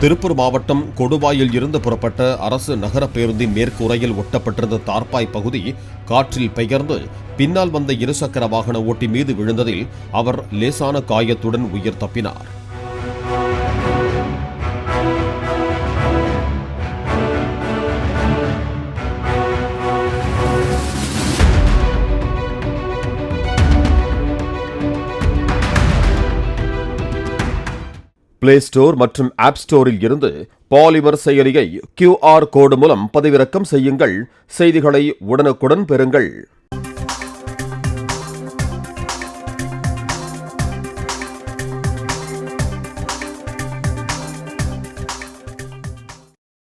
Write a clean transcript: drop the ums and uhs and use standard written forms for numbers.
திருப்பூர் மாவட்டம் கொடுவாயில் இருந்து புறப்பட்ட அரசு நகர பேருந்தின் மேற்கூரையில் ஒட்டப்பட்டிருந்த தார்பாய் பகுதி காற்றில் பெயர்ந்து பின்னால் வந்த இருசக்கர வாகன ஓட்டி மீது விழுந்ததில் அவர் லேசான காயத்துடன் உயிர் தப்பினார். பிளே ஸ்டோர் மற்றும் ஆப் ஸ்டோரில் இருந்து பாலிமர் செயலியை QR கோடு மூலம் பதிவிறக்கம் செய்யுங்கள். செய்திகளை உடனுக்குடன் பெறுங்கள்.